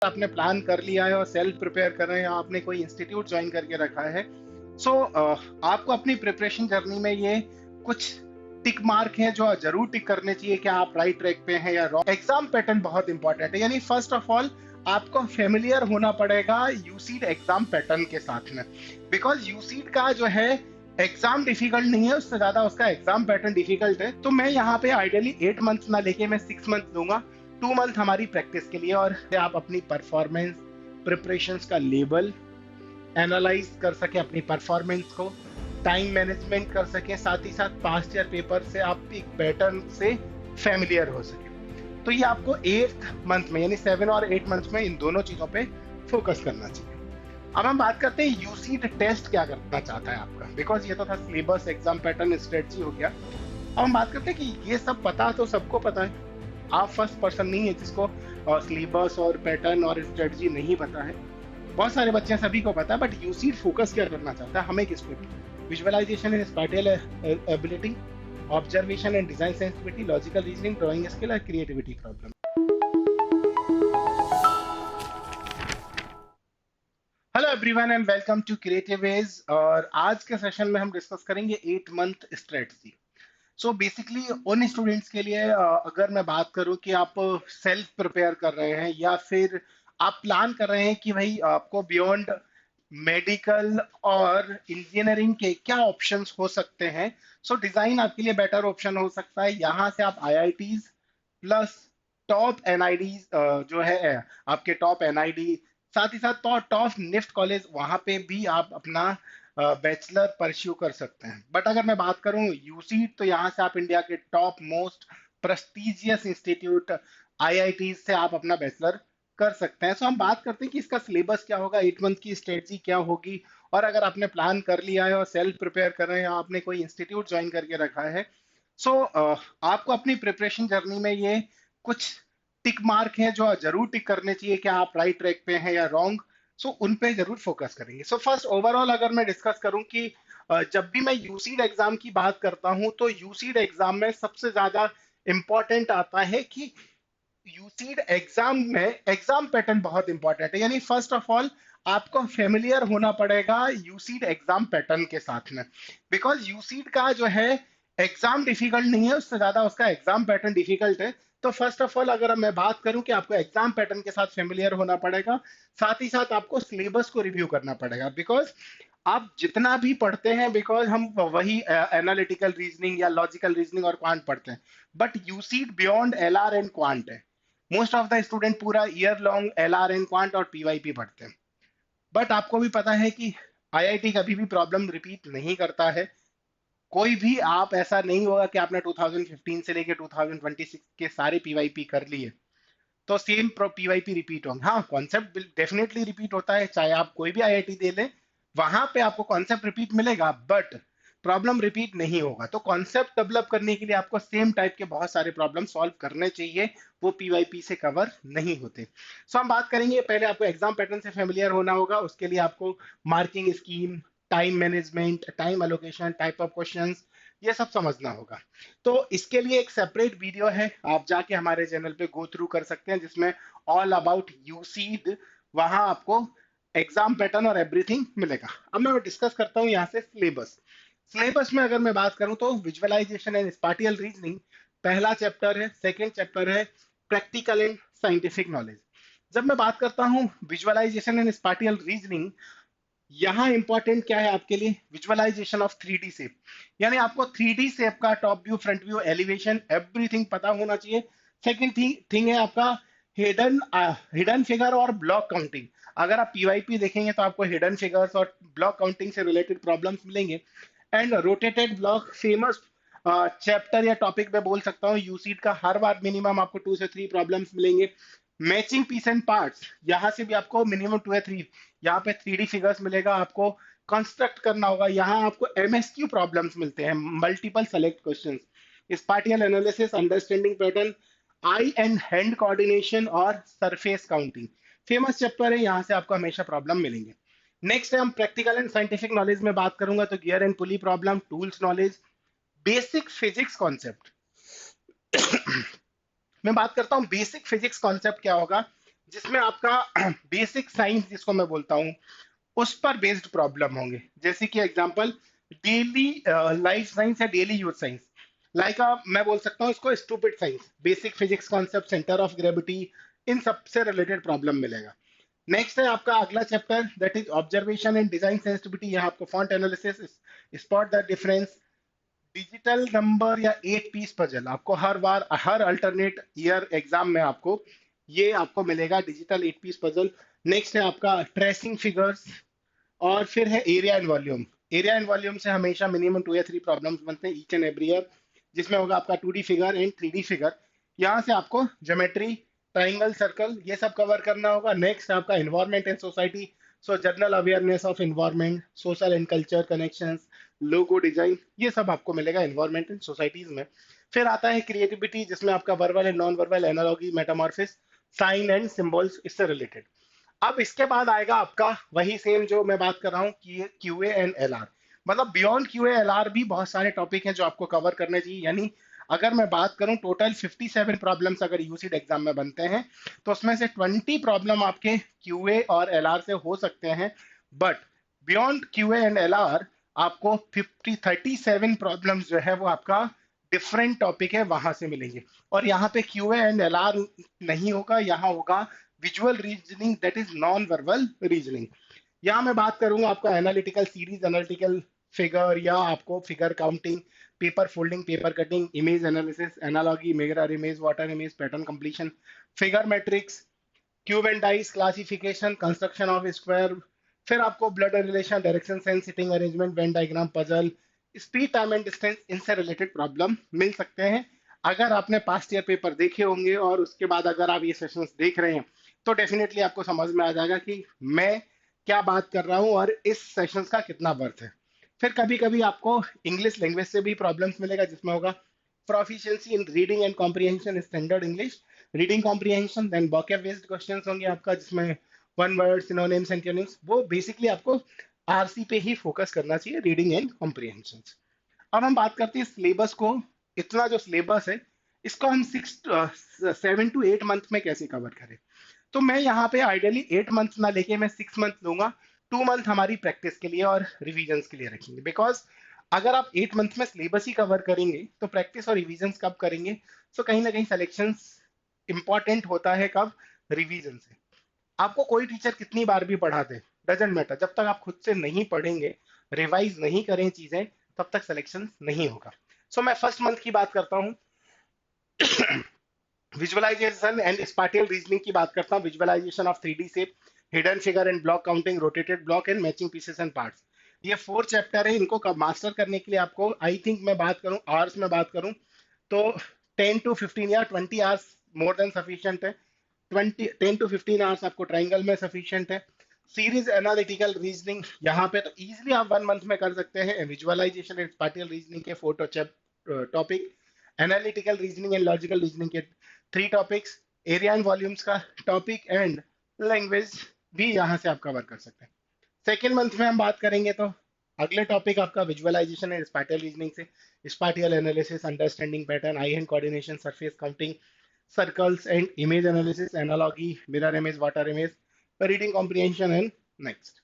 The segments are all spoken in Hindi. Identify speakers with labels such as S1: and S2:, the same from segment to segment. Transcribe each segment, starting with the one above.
S1: आपने प्लान कर लिया है और सेल्फ प्रिपेयर कर रहे हैं या आपने कोई इंस्टीट्यूट ज्वाइन करके रखा है, सो आपको अपनी प्रिपरेशन जर्नी में ये कुछ टिक मार्क है जो जरूर टिक करने चाहिए कि आप राइट ट्रैक पे हैं या रॉन्ग। एग्जाम पैटर्न बहुत इंपॉर्टेंट है, यानी फर्स्ट ऑफ ऑल आपको फेमिलियर होना पड़ेगा यूसीड एग्जाम पैटर्न के साथ में, बिकॉज यूसीड का जो है एग्जाम डिफिकल्ट नहीं है, उससे ज्यादा उसका एग्जाम पैटर्न डिफिकल्ट है। तो मैं यहाँ पे आइडियली 8 मंथ ना लेके मैं 6 मंथ लूंगा। 2 मंथ हमारी प्रैक्टिस के लिए, और आप अपनी परफॉर्मेंस प्रिपरेशंस का लेवल एनालाइज कर सके, अपनी परफॉर्मेंस को टाइम मैनेजमेंट कर सके, साथ ही साथ पास्ट ईयर पेपर से आप एक पैटर्न से फैमिलियर हो सके। तो ये आपको 8 मंथ में यानी 7 और 8 मंथ में इन दोनों चीजों पे फोकस करना चाहिए। अब हम बात करते हैं यूसीड टेस्ट क्या करना चाहता है आपका, बिकॉज ये तो था सिलेबस, एग्जाम पैटर्न, स्ट्रेटजी हो गया। अब हम बात करते हैं कि ये सब पता तो सबको पता है, आप फर्स्ट पर्सन नहीं है जिसको सिलेबस और पैटर्न और स्ट्रेटजी नहीं पता है। बहुत सारे बच्चे सभी को पता है, बट यूसीड फोकस क्या करना चाहता है, हमें किस पे? Visualisation and spatial ability, observation and design sensitivity, logical reasoning, drawing skill और creativity problem. Hello everyone and welcome to creative edge. और आज के सेशन में हम डिस्कस करेंगे 8 मंथ स्ट्रेटजी। सो बेसिकली उन स्टूडेंट्स के लिए अगर मैं बात करूं कि आप सेल्फ प्रिपेयर कर रहे हैं या फिर आप प्लान कर रहे हैं कि भाई आपको बियॉन्ड मेडिकल और इंजीनियरिंग के क्या ऑप्शंस हो सकते हैं, सो डिजाइन आपके लिए बेटर ऑप्शन हो सकता है। यहाँ से आप आईआईटीज प्लस टॉप एनआईडी जो है आपके टॉप एनआईडी, साथ ही साथ टॉप निफ्ट कॉलेज, वहां पे भी आप अपना बैचलर परस्यू कर सकते हैं। बट अगर मैं बात करूं यूसीट, तो यहाँ से आप इंडिया के top most prestigious institute IIT से आप अपना बैचलर कर सकते हैं। सो हम बात करते हैं कि इसका सिलेबस क्या होगा, 8 मंथ की स्ट्रेटजी क्या होगी, और अगर आपने प्लान कर लिया है और सेल्फ प्रिपेयर कर रहे हैं या आपने कोई इंस्टीट्यूट ज्वाइन करके रखा है, सो आपको अपनी प्रिपरेशन जर्नी में ये कुछ टिक मार्क है जो जरूर टिक करने चाहिए कि आप राइट ट्रैक पे हैं या रॉन्ग। सो उन पे जरूर फोकस करेंगे। सो फर्स्ट ओवरऑल अगर मैं डिस्कस करूं कि जब भी मैं यूसीड एग्जाम की बात करता हूं, तो यूसीड एग्जाम में सबसे ज्यादा इंपॉर्टेंट आता है कि यूसीड एग्जाम में एग्जाम पैटर्न बहुत इंपॉर्टेंट है, यानी फर्स्ट ऑफ ऑल आपको फेमिलियर होना पड़ेगा यूसीड एग्जाम पैटर्न के साथ में, बिकॉज यूसीड का जो है एग्जाम डिफिकल्ट नहीं है, उससे ज्यादा उसका एग्जाम पैटर्न डिफिकल्ट है। तो फर्स्ट ऑफ ऑल अगर मैं बात करूं कि आपको एग्जाम पैटर्न के साथ फेमिलियर होना पड़ेगा, साथ ही साथ आपको सिलेबस को रिव्यू करना पड़ेगा, बिकॉज आप जितना भी पढ़ते हैं, बिकॉज हम वही एनालिटिकल रीजनिंग या लॉजिकल रीजनिंग और क्वांट पढ़ते हैं, but UCEED beyond LR and quant है। मोस्ट ऑफ द स्टूडेंट पूरा year long LR and quant और पीवाईपी पढ़ते हैं। बट आपको भी पता है कि आईआईटी कभी भी प्रॉब्लम रिपीट नहीं करता है। कोई भी आप ऐसा नहीं होगा कि आपने 2015 से लेके 2026 के सारे पीवाईपी कर लिए तो सेम पीवाईपी रिपीट होंगे। हाँ, कॉन्सेप्ट डेफिनेटली रिपीट होता है, चाहे आप कोई भी आईआईटी दे लें, वहां पे आपको कॉन्सेप्ट रिपीट मिलेगा, बट प्रॉब्लम रिपीट नहीं होगा। तो कॉन्सेप्ट डेवलप करने के लिए आपको सेम टाइप के बहुत सारे प्रॉब्लम सॉल्व करने चाहिए, वो पीवाईपी से कवर नहीं होते। सो हम बात करेंगे, पहले आपको एग्जाम पैटर्न से फेमिलियर होना होगा, उसके लिए आपको marking scheme, time management, time allocation, type of questions, ये सब समझना होगा। तो इसके लिए एक सेपरेट वीडियो है, आप जाके हमारे चैनल पे गो थ्रू कर सकते हैं, जिसमें ऑल अबाउट यूसीड, वहां आपको एग्जाम पैटर्न और एवरीथिंग मिलेगा। अब मैं डिस्कस करता हूं यहाँ से सिलेबस। सिलेबस में अगर मैं बात करूं तो विजुअलाइजेशन एंड स्पाटियल रीजनिंग पहला चैप्टर है, सेकेंड चैप्टर है प्रैक्टिकल एंड साइंटिफिक नॉलेज। जब मैं बात करता हूं विजुअलाइजेशन एंड स्पाटियल रीजनिंग, यहाँ इंपॉर्टेंट क्या है आपके लिए, विजुअलाइजेशन ऑफ 3D शेप, यानी आपको 3D शेप का top view, front view, elevation, everything पता होना चाहिए। सेकंड थिंग है आपका हिडन हिडन फिगर और ब्लॉक काउंटिंग। अगर आप पीवाईपी देखेंगे तो आपको हिडन फिगर्स और ब्लॉक काउंटिंग से रिलेटेड प्रॉब्लम्स मिलेंगे। And rotated block, famous chapter या टॉपिक में बोल सकता हूँ यूसीड का, हर बार मिनिमम आपको 2 से 3 प्रॉब्लम्स मिलेंगे। मैचिंग पीस एंड पार्ट्स, यहाँ से भी आपको मिनिमम 2 या 3, यहाँ पे 3D फिगर्स मिलेगा, आपको कंस्ट्रक्ट करना होगा। यहाँ आपको एमएसक्यू प्रॉब्लम्स मिलते हैं, multiple select questions, spatial analysis, understanding pattern, eye and hand coordination और सरफेस काउंटिंग, फेमस चैप्टर है, यहाँ से आपको हमेशा प्रॉब्लम मिलेंगे। नेक्स्ट है हम प्रैक्टिकल एंड साइंटिफिक नॉलेज में बात करूंगा, तो gear and pulley problem, tools knowledge, basic physics concept. मैं बात करता हूं बेसिक फिजिक्स कॉन्सेप्ट क्या होगा। जिसमें आपका बेसिक साइंस जिसको मैं बोलता हूँ उस पर बेस्ड प्रॉब्लम होंगे। जैसे कि एग्जांपल डेली लाइफ साइंस या डेली यूज साइंस, लाइक मैं बोल सकता हूँ इसको stupid science, basic physics concept, centre of gravity, इन सब से रिलेटेड प्रॉब्लम मिलेगा। नेक्स्ट है आपका अगला chapter that is observation and design sensitivity. यहाँ आपको font analysis, spot the difference, digital number या 8 पीस पजल, आपको हर बार हर अल्टरनेट ईयर एग्जाम में आपको ये आपको मिलेगा डिजिटल 8 पीस पजल। नेक्स्ट है आपका ट्रेसिंग फिगर्स, और फिर है area and volume. Area and volume से हमेशा मिनिमम 2 या 3 प्रॉब्लम्स बनते हैं ईच एंड एवरी ईयर, जिसमें होगा आपका 2D figure and 3D figure. यहाँ से आपको ज्योमेट्री, ट्राइंगल, सर्कल, ये सब कवर करना होगा। नेक्स्ट आपका environment and society, so general awareness of environment, social and culture connections, logo design, ये सब आपको मिलेगा इन्वायरमेंट एंड सोसाइटीज में। फिर आता है क्रिएटिविटी, जिसमें आपका verbal and non verbal, analogy, metamorphosis, sign and symbols, इससे रिलेटेड। अब इसके बाद आएगा आपका वही सेम जो मैं बात कर रहा हूँ कि क्यूए एंड एलआर। मतलब बियॉन्ड क्यूए एलआर भी बहुत सारे टॉपिक हैं जो आपको कवर करने चाहिए। यानी अगर मैं बात करूं टोटल 57 प्रॉब्लम्स अगर यूसीड एग्जाम में बनते हैं, तो उसमें से 20 प्रॉब्लम आपके क्यूए और एलआर से हो सकते हैं। But beyond QA and LR आपको 37 प्रॉब्लम्स जो है वो आपका डिफरेंट टॉपिक है वहां से मिलेंगे। और यहाँ पे क्यूए एंड एलआर नहीं होगा, यहाँ होगा visual reasoning, that is non verbal reasoning. यहाँ मैं बात करूंगा आपका एनालिटिकल सीरीज, एनालिटिकल फिगर, या आपको figure counting, paper folding, paper cutting, image analysis, analogy, mirror image, water image, pattern completion, figure matrix, cube and dice, classification, construction of square, फिर आपको blood relation, direction sense, sitting arrangement, Venn diagram, puzzle, speed, time and distance, इनसे रिलेटेड प्रॉब्लम मिल सकते हैं। अगर आपने पास्ट ईयर पेपर देखे होंगे और उसके बाद अगर आप ये सेशंस देख रहे हैं, तो डेफिनेटली आपको समझ में आ जाएगा कि मैं क्या बात कर रहा हूँ और इस सेशंस का कितना वर्थ है। फिर कभी कभी आपको इंग्लिश लैंग्वेज से भी प्रॉब्लम्स मिलेगा, जिसमें होगा proficiency in reading and comprehension standard English, reading comprehension, then vocab based questions होंगे आपका, जिसमें वन वर्ड, सिनोनिम्स, एंटोनिम्स, वो बेसिकली आपको आरसी पे ही फोकस करना चाहिए, रीडिंग एंड कॉम्प्रिहेंशन। अब हम बात करते हैं सिलेबस को। इतना जो सिलेबस है इसको हम 7 to 8 मंथ में कैसे कवर करें। तो मैं यहाँ पे आइडियली 8 मंथ ना लेके मैं 6 मंथ लूंगा। 2 मंथ हमारी प्रैक्टिस के लिए और रिविजन्स के लिए रखेंगे, बिकॉज अगर आप 8 मंथ में सिलेबस ही कवर करेंगे तो प्रैक्टिस और रिविजन्स कब करेंगे। सो कहीं ना कहीं सिलेक्शन इंपॉर्टेंट होता है कब, रिवीजन से। आपको कोई टीचर कितनी बार भी पढ़ा दे, डजेंट मैटर, जब तक आप खुद से नहीं पढ़ेंगे, रिवाइज नहीं करें चीजें, तब तक सिलेक्शन नहीं होगा। सो मैं फर्स्ट मंथ की बात करता हूँ, विजुअलाइजेशन एंड स्पाटियल रीजनिंग की बात करता हूँ। Visualisation of 3D shape, hidden figure and block counting, rotated block and matching pieces and parts, ये 4 चैप्टर है। इनको मास्टर करने के लिए आपको, आई थिंक मैं बात करूं आवर्स में बात करूं, तो 10 to 15 या 20 आवर्स मोर देन सफिशियंट है। 10 to 15 आवर्स आपको ट्राइंगल में सफिशियंट है। सीरीज एनालिटिकल रीजनिंग यहाँ पे तो इजीली आप 1 मंथ में कर सकते हैं। विजुअलाइजेशन एंड स्पाटियल रीजनिंग के 4 topic, analytical reasoning and logical reasoning के 3 टॉपिक्स, एरिया एंड वॉल्यूम्स का टॉपिक, एंड लैंग्वेज भी यहाँ से आप कवर कर सकते हैं। सेकेंड मंथ में हम बात करेंगे तो अगले टॉपिक आपका विजुअलाइजेशन एंड स्पैटियल रीजनिंग से spatial analysis, understanding pattern, I hand coordination, surface counting, circles and image analysis, analogy, mirror image, water image, reading comprehension and next.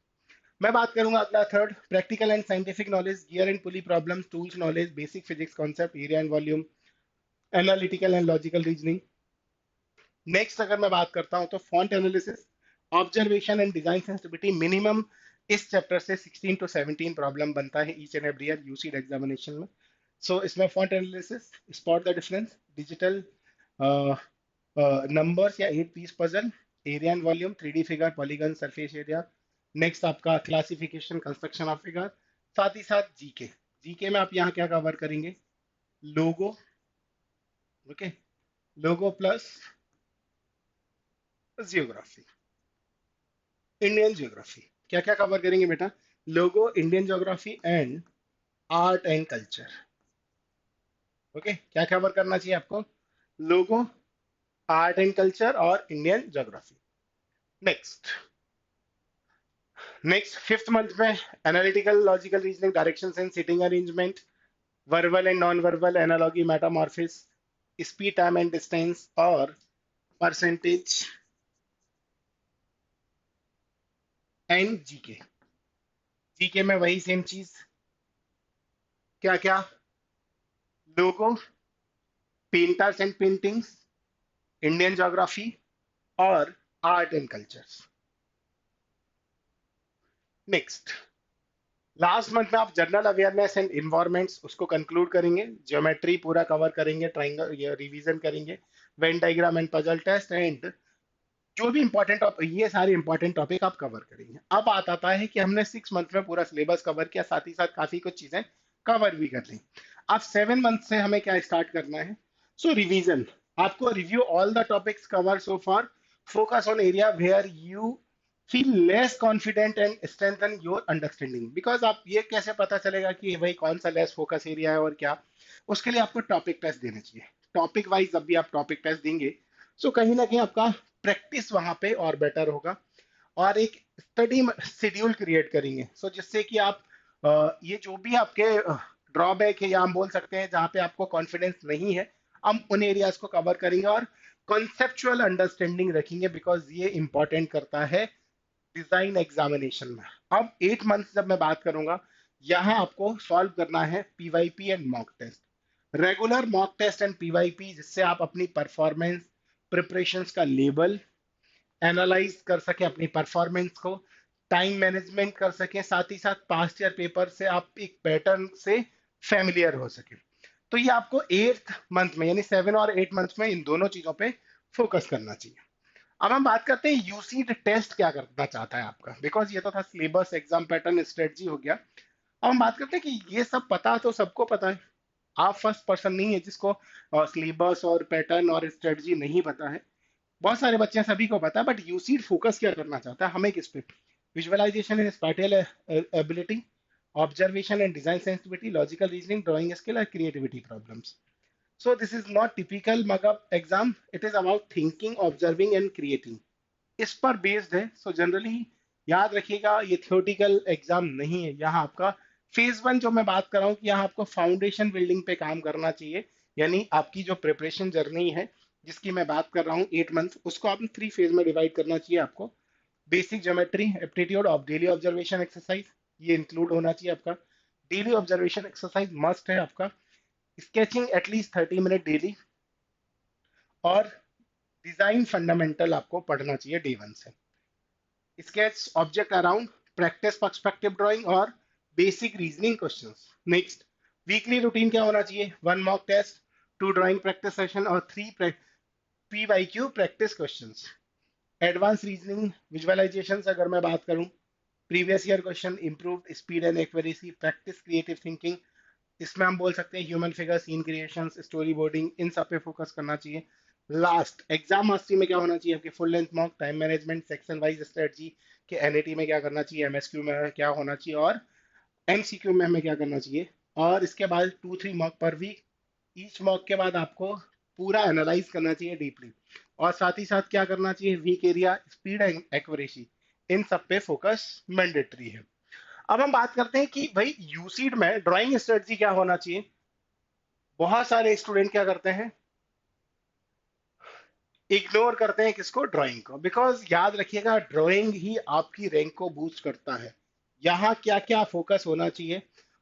S1: मैं बात करूंगा अगला third, practical and scientific knowledge, gear and pulley problems, tools knowledge, basic physics concept, area and volume, analytical and logical reasoning. Next अगर मैं बात करता हूं तो font analysis, observation and design sensitivity, minimum इस चैप्टर से 16 to 17 प्रॉब्लम बनता है each and every year UCEED examination में। सो इसमें font analysis, spot the difference, digital numbers या 8 piece puzzle, area and volume, 3D figure, polygon, surface area. Next आपका क्लासिफिकेशन, कंस्ट्रक्शन ऑफ फिगर, साथ ही साथ जीके। जीके में आप यहाँ क्या कवर करेंगे, logo, okay, logo plus geography, Indian geography. क्या क्या कवर करेंगे बेटा, logo, Indian geography and art and culture. Okay, क्या कवर करना चाहिए आपको, लोगो, आर्ट एंड कल्चर और Indian geography. Next, fifth month में analytical logical reasoning, direction and sitting arrangement, verbal and non verbal, analogy, metamorphosis, speed, time and distance और परसेंटेज एंड जीके। जीके में वही सेम चीज, क्या क्या, logo, painters and paintings, Indian geography और art and cultures. Next, last month में आप जनरल अवेयरनेस एंड इन्वायरमेंट्स उसको कंक्लूड करेंगे, ज्योमेट्री पूरा कवर करेंगे, ट्राइंगल ये रिवीजन करेंगे, Venn diagram and puzzle test and जो भी इंपॉर्टेंट, ये सारे इंपॉर्टेंट टॉपिक आप कवर करेंगे। अब बात आता है कि हमने 6 मंथ में पूरा सिलेबस कवर किया, साथ ही साथ काफी कुछ चीजें कवर भी कर ली। अब 7 मंथ से हमें क्या स्टार्ट करना है? सो रिवीजन, आपको review all the topics cover so far, focus on area where you feel less confident and strengthen your understanding. Because आप ये कैसे पता चलेगा कि भाई कौन सा लेस फोकस एरिया है और क्या, उसके लिए आपको टॉपिक टेस्ट देने चाहिए। टॉपिक वाइज जब भी आप टॉपिक टेस्ट देंगे, सो कहीं ना कहीं आपका प्रैक्टिस वहां पे और बेटर होगा, और एक स्टडी शेड्यूल क्रिएट करेंगे, सो जिससे कि आप ये जो भी आपके ड्रॉबैक है या हम बोल सकते हैं जहाँ पे आपको कॉन्फिडेंस नहीं है, हम उन एरियाज को कवर करेंगे और कॉन्सेप्चुअल अंडरस्टैंडिंग रखेंगे, बिकॉज ये इंपॉर्टेंट करता है डिजाइन एग्जामिनेशन में। अब 8 मंथ जब मैं बात करूंगा, यहाँ आपको सॉल्व करना है PYP and mock test, regular mock test and PYP, जिससे आप अपनी परफॉर्मेंस प्रिपरेशंस का लेवल एनालाइज कर सके, अपनी परफॉर्मेंस को टाइम मैनेजमेंट कर सके, साथ ही साथ पास्ट ईयर पेपर से आप एक पैटर्न से फेमिलियर हो सके। तो ये आपको 8 मंथ में यानी 7 और 8 मंथ में इन दोनों चीजों पे फोकस करना चाहिए। अब हम बात करते हैं यूसीड टेस्ट क्या करना चाहता है आपका, बिकॉज ये तो था सिलेबस, एग्जाम पैटर्न, स्ट्रेटजी हो गया। अब हम बात करते हैं कि ये सब पता तो सबको पता है, आप फर्स्ट पर्सन नहीं है जिसको सिलेबस और पैटर्न और स्ट्रेटजी नहीं पता है। बहुत सारे बच्चे हैं, सभी को पता है, बट यूसीड फोकस क्या करना चाहता है, हमें किस पे? Visualisation and spatial ability, observation and design sensitivity, logical reasoning, drawing skill और creativity problems. So this is not typical mug up exam, it is about thinking, observing and creating, इस पर बेस्ड है। सो जनरली याद रखिएगा, ये थियोटिकल एग्जाम नहीं है। यहाँ आपका फेज 1 जो मैं बात कर रहा हूँ कि यहाँ आपको फाउंडेशन बिल्डिंग पे काम करना चाहिए, यानी आपकी जो प्रिपरेशन जर्नी है जिसकी मैं बात कर रहा हूँ 8 मंथ, उसको आपने 3 फेज में डिवाइड करना चाहिए आपको। Basic geometry, aptitude of daily observation exercise, ये इंक्लूड होना चाहिए आपका। डेली ऑब्जर्वेशन एक्सरसाइज मस्ट है आपका। स्केचिंग एटलीस्ट 30 मिनट डेली, और डिजाइन फंडामेंटल आपको पढ़ना चाहिए डे 1 से। Sketch object around, practice perspective drawing और basic reasoning questions. Next, weekly routine क्या होना चाहिए? 1 mock test, 2 drawing practice session और 3 PYQ practice questions. Advance reasoning visualisation अगर मैं बात करूं, previous year question, improved speed and accuracy, practice creative thinking, इसमें हम बोल सकते हैं human figure, scene creation, story boarding, इन सब पे फोकस करना चाहिए। लास्ट, एग्जाम मास्टरी में क्या होना चाहिए आपके? Full length mock, time management, section wise strategy के एनएटी में क्या करना चाहिए, एमएसक्यू में क्या होना चाहिए और एमसीक्यू में हमें क्या करना चाहिए। और इसके बाद 2-3 मॉक पर वीक, ईच मॉक के बाद आपको पूरा एनालाइज करना चाहिए डीपली, और साथ ही साथ क्या करना चाहिए, weak area, speed and accuracy, इन सब पे फोकस मैंडेटरी है। अब हम बात करते हैं कि भाई यूसीड में ड्राइंग स्ट्रेटजी क्या होना चाहिए। बहुत सारे स्टूडेंट क्या करते हैं, इग्नोर करते हैं किसको? ड्राइंग को। बिकॉज याद रखिएगा, ड्राइंग ही आपकी रैंक को बूस्ट करता है। यहाँ क्या क्या फोकस होना चाहिए?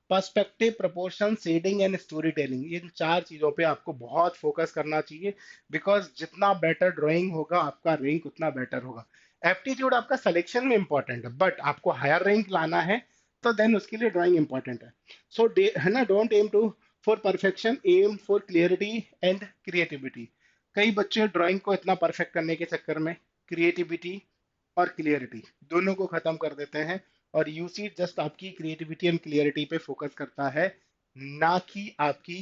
S1: Perspective, proportion, shading and story telling, इन 4 चीजों पे आपको बहुत फोकस करना चाहिए, बिकॉज जितना बेटर ड्राइंग होगा आपका रैंक उतना बेटर होगा। एप्टीट्यूड आपका सिलेक्शन में इंपॉर्टेंट है, बट आपको हायर रैंक लाना है तो देन उसके लिए ड्राइंग इंपॉर्टेंट है। सो है ना, don't aim to for perfection, aim for clarity and creativity. कई बच्चे ड्राइंग को इतना परफेक्ट करने के चक्कर में क्रिएटिविटी और क्लियरिटी दोनों को खत्म कर देते हैं, और यूसी जस्ट आपकी क्रिएटिविटी एंड क्लियरिटी पे फोकस करता है, ना कि आपकी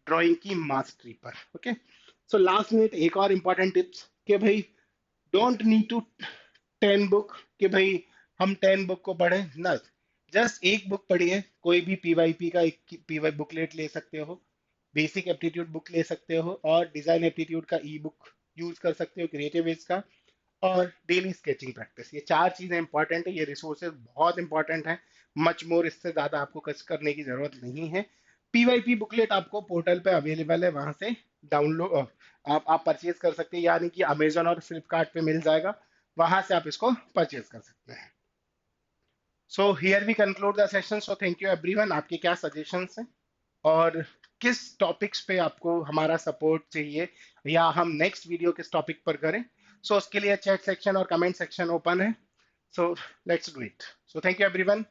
S1: ड्राइंग की मास्टरी पर। ओके, सो लास्ट मिनट एक और इंपॉर्टेंट टिप्स कि भाई डोंट नीड टू 10 बुक, कि भाई हम 10 बुक को पढ़े ना, जस्ट एक बुक पढ़िए, कोई भी पीवाईपी का एक पीवाई बुकलेट ले सकते हो, बेसिक एप्टीट्यूड बुक ले सकते हो, और डिजाइन एप्टीट्यूड का ई बुक यूज कर सकते हो, क्रिएटिव एज का, और डेली स्केचिंग प्रैक्टिस। ये 4 चीजें इंपॉर्टेंट है, ये रिसोर्सेज बहुत इंपॉर्टेंट है। मच मोर, इससे ज्यादा आपको कुछ करने की जरूरत नहीं है। पीवाईपी बुकलेट आपको पोर्टल पे अवेलेबल है, वहां से डाउनलोड आप परचेज कर सकते हैं, यानी कि अमेजोन और फ्लिपकार्ट पे मिल जाएगा, वहां से आप इसको परचेज कर सकते हैं। So here we conclude the session. So thank you everyone. आपके क्या सजेशंस हैं और किस टॉपिक्स पे आपको हमारा सपोर्ट चाहिए, या हम नेक्स्ट वीडियो किस टॉपिक पर करें? सो उसके लिए चैट सेक्शन और कमेंट सेक्शन ओपन है। So let's do it. So thank you everyone.